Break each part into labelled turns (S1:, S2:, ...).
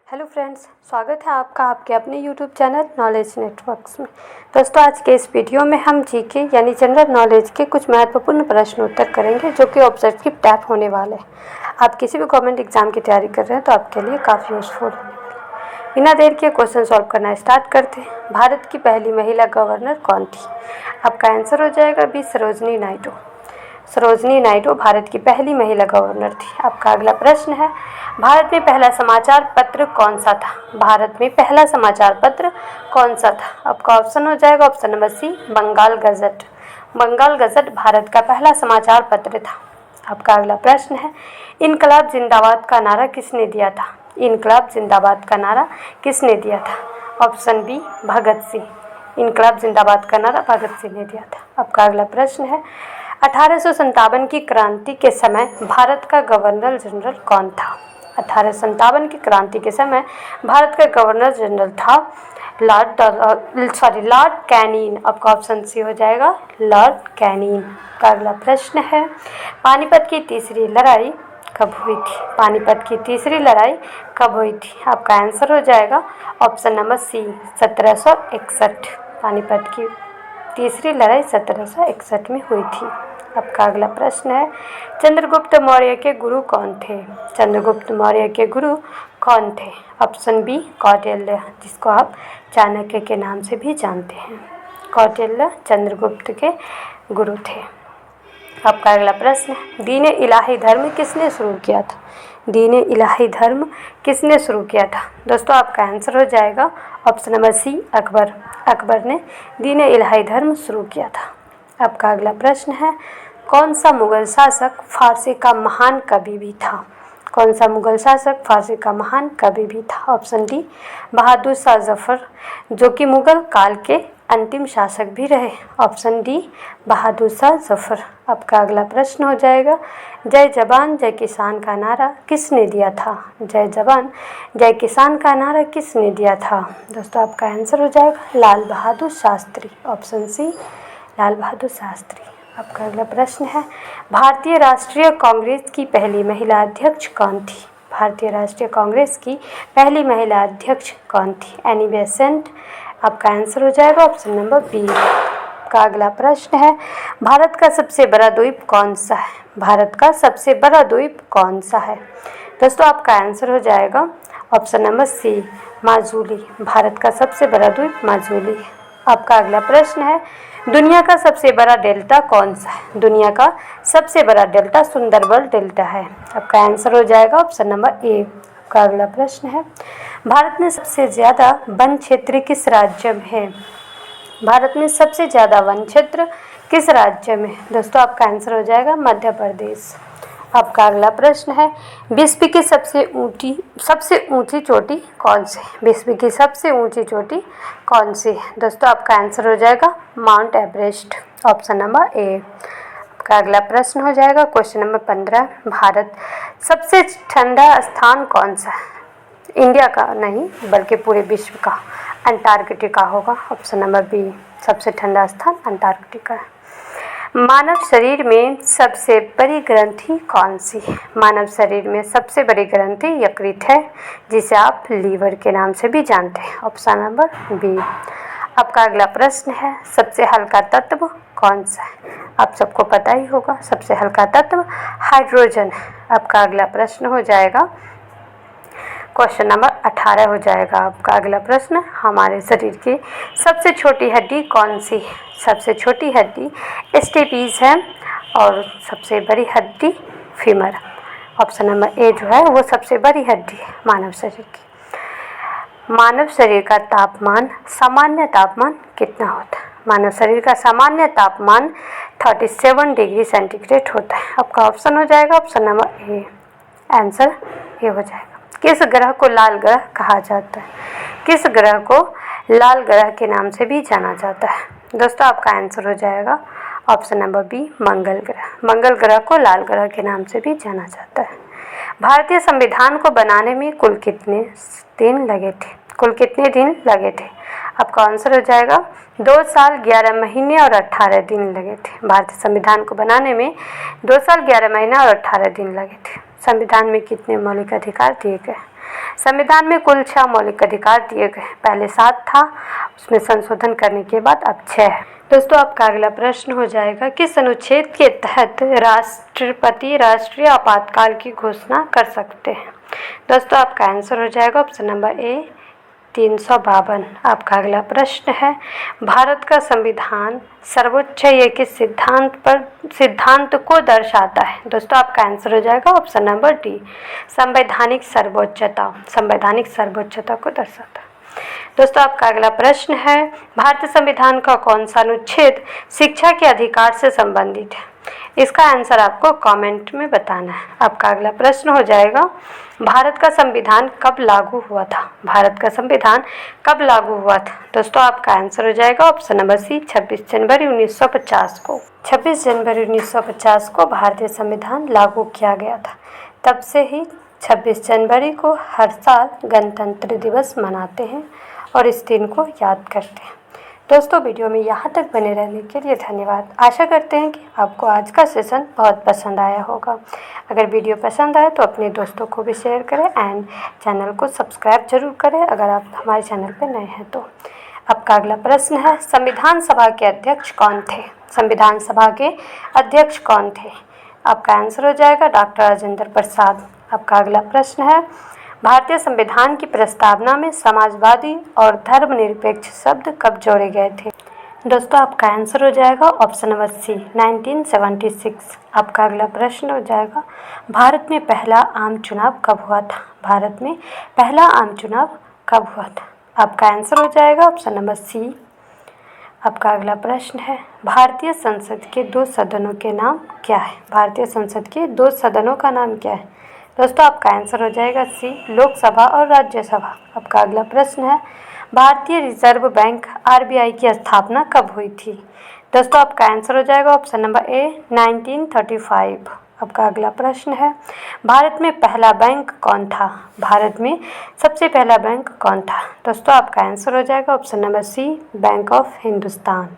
S1: Hello friends, स्वागत है आपका आपके अपने यूट्यूब चैनल नॉलेज नेटवर्क्स में। दोस्तों, आज के इस वीडियो में हम जीके यानी जनरल नॉलेज के कुछ महत्वपूर्ण प्रश्न उत्तर करेंगे जो कि ऑब्जेक्टिव टाइप होने वाले हैं। आप किसी भी गवर्नमेंट एग्जाम की तैयारी कर रहे हैं तो आपके लिए काफ़ी यूजफुल होने वाले हैं। बिना देर के क्वेश्चन सॉल्व करना स्टार्ट करते हैं। भारत की पहली महिला गवर्नर कौन थी? आपका आंसर हो जाएगा बी, सरोजनी नायडू। सरोजनी नायडू भारत की पहली महिला गवर्नर थी। आपका अगला प्रश्न है, भारत में पहला समाचार पत्र कौन सा था? भारत में पहला समाचार पत्र कौन सा था? आपका ऑप्शन हो जाएगा option number C, Bengal Gazette. Bengal Gazette Bharat का पहला समाचार पत्र था। आपका अगला प्रश्न है, इनकलाब जिंदाबाद का नारा किसने दिया था? इनकलाब जिंदाबाद का नारा किसने दिया था? Option B, Bhagat Singh. इनकलाब जिंदाबाद का नारा भगत सिंह ने दिया था। आपका अगला प्रश्न है, 1857 की क्रांति के समय भारत का गवर्नर जनरल कौन था? 1857 की क्रांति के समय भारत का गवर्नर जनरल था लॉर्ड कैनिंग। आपका ऑप्शन सी हो जाएगा लॉर्ड कैनिंग। का अगला प्रश्न है, पानीपत की तीसरी लड़ाई कब हुई थी? पानीपत की तीसरी लड़ाई कब हुई थी? आपका आंसर हो जाएगा ऑप्शन नंबर सी, 1761। पानीपत की तीसरी लड़ाई 1761 में हुई थी। आपका अगला प्रश्न है, चंद्रगुप्त मौर्य के गुरु कौन थे? चंद्रगुप्त मौर्य के गुरु कौन थे? ऑप्शन बी, कौटिल्य, जिसको आप चाणक्य के नाम से भी जानते हैं। कौटिल्य चंद्रगुप्त के गुरु थे। आपका अगला प्रश्न है, दीन इलाही धर्म किसने शुरू किया था? दीन इलाही धर्म किसने शुरू किया था? दोस्तों, आपका आंसर हो जाएगा option number C, Akbar. Akbar ने दीन इलाही धर्म शुरू किया था। आपका अगला प्रश्न है, कौन सा मुगल शासक फारसी का महान कवि भी था? कौन सा मुगल शासक फारसी का महान कवि भी था? ऑप्शन डी, बहादुर शाह जफर, जो कि मुगल काल के अंतिम शासक भी रहे। Option D, Bahadur Shah Zafar. आपका अगला प्रश्न हो जाएगा, जय जवान जय किसान का नारा किसने दिया था? जय जवान जय किसान का नारा किसने दिया था? दोस्तों, आपका आंसर हो जाएगा लाल बहादुर शास्त्री। Option C, Lal Bahadur Shastri. आपका अगला प्रश्न है, भारतीय राष्ट्रीय कांग्रेस की पहली महिला अध्यक्ष कौन थी? भारतीय राष्ट्रीय कांग्रेस की पहली महिला अध्यक्ष कौन थी? Annie Besant. आपका आंसर हो जाएगा ऑप्शन नंबर बी। का अगला प्रश्न है, भारत का सबसे बड़ा द्वीप कौन सा है? भारत का सबसे बड़ा द्वीप कौन सा है? दोस्तों, आपका आंसर हो जाएगा option number C, Majuli. Bharat का सबसे बड़ा द्वीप माजुली है। आपका अगला प्रश्न है, दुनिया का सबसे बड़ा डेल्टा कौन सा है? दुनिया का सबसे बड़ा डेल्टा सुंदरबन डेल्टा है। आपका आंसर हो जाएगा ऑप्शन नंबर ए। आपका अगला प्रश्न है, भारत में सबसे ज़्यादा वन क्षेत्र किस राज्य में है? भारत में सबसे ज़्यादा वन क्षेत्र किस राज्य में? दोस्तों, आपका आंसर हो जाएगा मध्य प्रदेश। आपका अगला प्रश्न है, विश्व की सबसे ऊंची चोटी कौन सी है? विश्व की सबसे ऊंची चोटी कौन सी है? दोस्तों, आपका आंसर हो जाएगा माउंट एवरेस्ट। ऑप्शन नंबर ए। आपका अगला प्रश्न हो जाएगा क्वेश्चन नंबर 15, भारत सबसे ठंडा स्थान कौन सा है? इंडिया का नहीं बल्कि पूरे विश्व का, अंटार्कटिका होगा। ऑप्शन नंबर बी, सबसे ठंडा स्थान अंटार्कटिका है। मानव शरीर में सबसे बड़ी ग्रंथि कौन सी है? मानव शरीर में सबसे बड़ी ग्रंथि यकृत है, जिसे आप लीवर के नाम से भी जानते हैं। Option number B. आपका अगला प्रश्न है, सबसे हल्का तत्व कौन सा है? आप सबको पता ही होगा, सबसे हल्का तत्व हाइड्रोजन है। आपका अगला प्रश्न हो जाएगा क्वेश्चन नंबर 18 हो जाएगा। आपका अगला प्रश्न, हमारे शरीर की सबसे छोटी हड्डी कौन सी है? सबसे छोटी हड्डी स्टेपीज है और सबसे बड़ी हड्डी फीमर। ऑप्शन नंबर ए जो है वो सबसे बड़ी हड्डी है मानव शरीर की। मानव शरीर का तापमान, सामान्य तापमान कितना होता है? मानव शरीर का सामान्य तापमान 37 डिग्री सेंटीग्रेड होता है। आपका ऑप्शन हो जाएगा option number A. Answer A हो जाएगा। किस ग्रह को लाल ग्रह कहा जाता है? किस ग्रह को लाल ग्रह के नाम से भी जाना जाता है? दोस्तों, आपका आंसर हो जाएगा ऑप्शन नंबर बी, मंगल ग्रह। मंगल ग्रह को लाल ग्रह के नाम से भी जाना जाता है। भारतीय संविधान को बनाने में कुल कितने दिन लगे थे? कुल कितने दिन लगे थे? आपका आंसर हो जाएगा 2 साल 11 महीने और 18 दिन लगे थे। भारतीय संविधान को बनाने में 2 साल 11 महीने और 18 दिन लगे थे। संविधान में कितने मौलिक अधिकार दिए गए? संविधान में कुल 6 मौलिक अधिकार दिए गए, पहले 7 था, उसमें संशोधन करने के बाद अब 6 है। दोस्तों आपका अगला प्रश्न हो जाएगा, किस अनुच्छेद के तहत राष्ट्रपति राष्ट्रीय आपातकाल की घोषणा कर सकते हैं। दोस्तों आपका आंसर हो जाएगा ऑप्शन नंबर ए 352। आपका अगला प्रश्न है, भारत का संविधान सर्वोच्च ये किस सिद्धांत को दर्शाता है। दोस्तों आपका आंसर हो जाएगा ऑप्शन नंबर डी संवैधानिक सर्वोच्चता को दर्शाता है। दोस्तों आपका अगला प्रश्न है, भारतीय संविधान का कौन सा अनुच्छेद शिक्षा के अधिकार से संबंधित है। इसका आंसर आपको कमेंट में बताना है। आपका अगला प्रश्न हो जाएगा, भारत का संविधान कब लागू हुआ था। भारत का संविधान कब लागू हुआ था। दोस्तों आपका आंसर हो जाएगा ऑप्शन नंबर सी 26 जनवरी 1950 को। 26 जनवरी 1950 को भारतीय संविधान लागू किया गया था। तब से ही 26 जनवरी को हर साल गणतंत्र दिवस मनाते हैं और इस दिन को याद करते हैं। दोस्तों वीडियो में यहाँ तक बने रहने के लिए धन्यवाद। आशा करते हैं कि आपको आज का सेशन बहुत पसंद आया होगा। अगर वीडियो पसंद आए तो अपने दोस्तों को भी शेयर करें एंड चैनल को सब्सक्राइब जरूर करें अगर आप हमारे चैनल पर नए हैं तो। आपका अगला प्रश्न है, संविधान सभा के अध्यक्ष कौन थे। संविधान सभा के अध्यक्ष कौन थे। आपका आंसर हो जाएगा डॉक्टर राजेंद्र प्रसाद। आपका अगला प्रश्न है, भारतीय संविधान की प्रस्तावना में समाजवादी और धर्मनिरपेक्ष शब्द कब जोड़े गए थे। दोस्तों आपका आंसर हो जाएगा ऑप्शन नंबर सी 1976। आपका अगला प्रश्न हो जाएगा, भारत में पहला आम चुनाव कब हुआ था। भारत में पहला आम चुनाव कब हुआ था। आपका आंसर हो जाएगा ऑप्शन नंबर सी। आपका अगला प्रश्न है, भारतीय संसद के 2 सदनों के नाम क्या है। भारतीय संसद के 2 सदनों का नाम क्या है। दोस्तों आपका आंसर हो जाएगा सी लोकसभा और राज्यसभा। आपका अगला प्रश्न है, भारतीय रिजर्व बैंक आरबीआई की स्थापना कब हुई थी। दोस्तों आपका आंसर हो जाएगा ऑप्शन नंबर ए 1935। आपका अगला प्रश्न है, भारत में पहला बैंक कौन था। भारत में सबसे पहला बैंक कौन था। दोस्तों आपका आंसर हो जाएगा option number C Bank of Hindustan.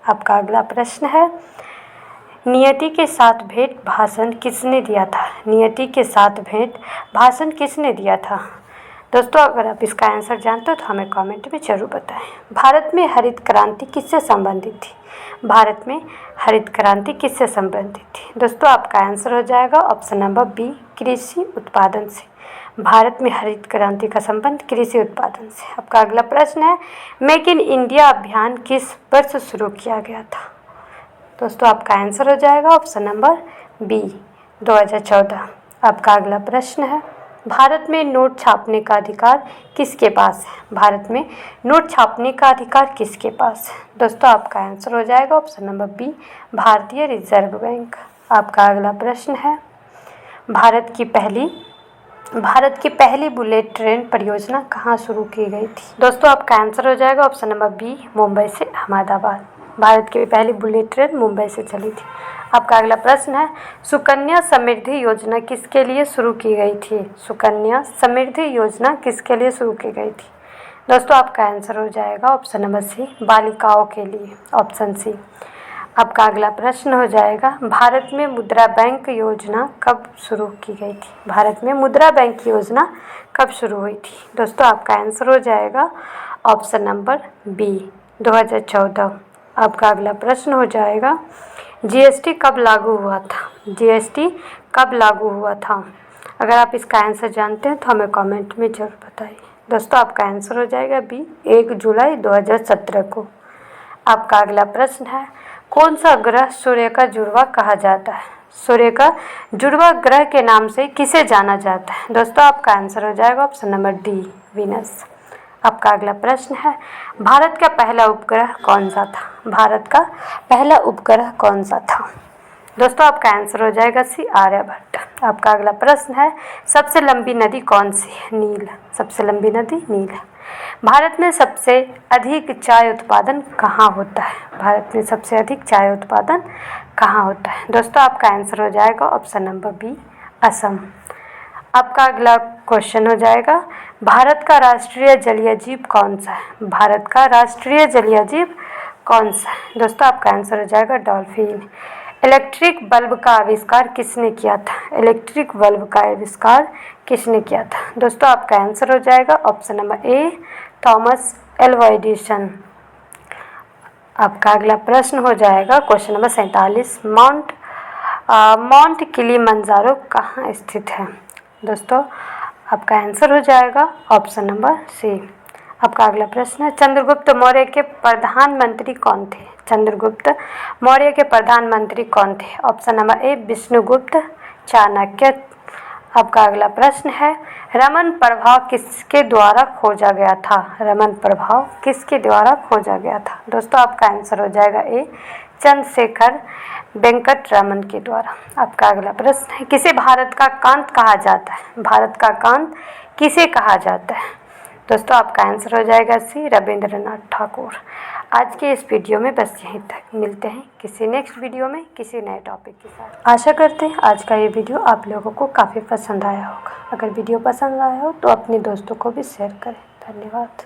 S1: आपका अगला प्रश्न है, नियति के साथ भेंट भाषण किसने दिया था। नियति के साथ भेंट भाषण किसने दिया था। दोस्तों अगर आप इसका आंसर जानते हो तो हमें कमेंट में जरूर बताएं। भारत में हरित क्रांति किससे संबंधित थी। भारत में हरित क्रांति किससे संबंधित थी। दोस्तों आपका आंसर हो जाएगा ऑप्शन नंबर बी कृषि उत्पादन से। भारत में हरित क्रांति का संबंध कृषि उत्पादन से। आपका अगला प्रश्न है, मेक इन इंडिया अभियान किस वर्ष शुरू किया गया था। दोस्तों आपका आंसर हो जाएगा ऑप्शन नंबर बी 2014। आपका अगला प्रश्न है, भारत में नोट छापने का अधिकार किसके पास है। भारत में नोट छापने का अधिकार किसके पास है। दोस्तों आपका आंसर हो जाएगा ऑप्शन नंबर बी भारतीय रिजर्व बैंक। आपका अगला प्रश्न है, भारत की पहली बुलेट ट्रेन परियोजना कहाँ शुरू की गई थी। दोस्तों आपका आंसर हो जाएगा ऑप्शन नंबर बी मुंबई से अहमदाबाद। भारत की पहली बुलेट ट्रेन मुंबई से चली थी। आपका अगला प्रश्न है, सुकन्या समृद्धि योजना किसके लिए शुरू की गई थी। सुकन्या समृद्धि योजना किसके लिए शुरू की गई थी। दोस्तों आपका आंसर हो जाएगा ऑप्शन नंबर सी बालिकाओं के लिए, ऑप्शन सी। आपका अगला प्रश्न हो जाएगा, भारत में मुद्रा बैंक योजना कब शुरू की गई थी। भारत में मुद्रा बैंक योजना कब शुरू हुई थी। दोस्तों आपका आंसर हो जाएगा ऑप्शन नंबर बी 2014। आपका अगला प्रश्न हो जाएगा, जीएसटी कब लागू हुआ था। जीएसटी कब लागू हुआ था। अगर आप इसका आंसर जानते हैं तो हमें कमेंट में जरूर बताइए। दोस्तों आपका आंसर हो जाएगा बी 1 जुलाई 2017 को। आपका अगला प्रश्न है, कौन सा ग्रह सूर्य का जुड़वा कहा जाता है। सूर्य का जुड़वा ग्रह के नाम से किसे जाना जाता है। दोस्तों आपका आंसर हो जाएगा ऑप्शन नंबर डी वीनस। आपका अगला प्रश्न है, भारत का पहला उपग्रह कौन सा था। भारत का पहला उपग्रह कौन सा था। दोस्तों आपका आंसर हो जाएगा सी आर्यभट्ट। आपका अगला प्रश्न है, सबसे लंबी नदी कौन सी है। नील। सबसे लंबी नदी नील है। भारत में सबसे अधिक चाय उत्पादन कहाँ होता है। भारत में सबसे अधिक चाय उत्पादन कहाँ होता है। दोस्तों आपका आंसर हो जाएगा ऑप्शन नंबर बी असम। आपका अगला क्वेश्चन हो जाएगा, भारत का राष्ट्रीय जलीय जीव कौन सा है। भारत का राष्ट्रीय जलीय जीव कौन सा है। दोस्तों आपका आंसर हो जाएगा डॉल्फिन। इलेक्ट्रिक बल्ब का आविष्कार किसने किया था? इलेक्ट्रिक बल्ब का आविष्कार किसने किया था? दोस्तों आपका आंसर हो जाएगा option number A, Thomas Alva Edison. आपका अगला प्रश्न हो जाएगा क्वेश्चन नंबर 47, माउंट किलिमंजारो कहाँ स्थित है? दोस्तों आपका आंसर हो जाएगा ऑप्शन नंबर सी। आपका अगला प्रश्न है, चंद्रगुप्त मौर्य के प्रधानमंत्री कौन थे? चंद्रगुप्त मौर्य के प्रधानमंत्री कौन थे? ऑप्शन नंबर ए, विष्णुगुप्त चाणक्य। आपका अगला प्रश्न है, रमन प्रभाव किसके द्वारा खोजा गया था? रमन प्रभाव किसके द्वारा खोजा गया था? दोस्तों आपका आंसर हो जाएगा ए, चंद्रशेखर वेंकट रमन के द्वारा। आपका अगला प्रश्न है, किसे भारत का कांत कहा जाता है? भारत का कांत किसे कहा जाता है? दोस्तों आपका आंसर हो जाएगा सी, रविंद्रनाथ ठाकुर। आज के इस वीडियो में बस यहीं तक, मिलते हैं किसी नेक्स्ट वीडियो में किसी नए टॉपिक के साथ। आशा करते हैं आज का ये वीडियो आप लोगों को काफ़ी पसंद आया होगा। अगर वीडियो पसंद आया हो तो अपने दोस्तों को भी शेयर करें। धन्यवाद।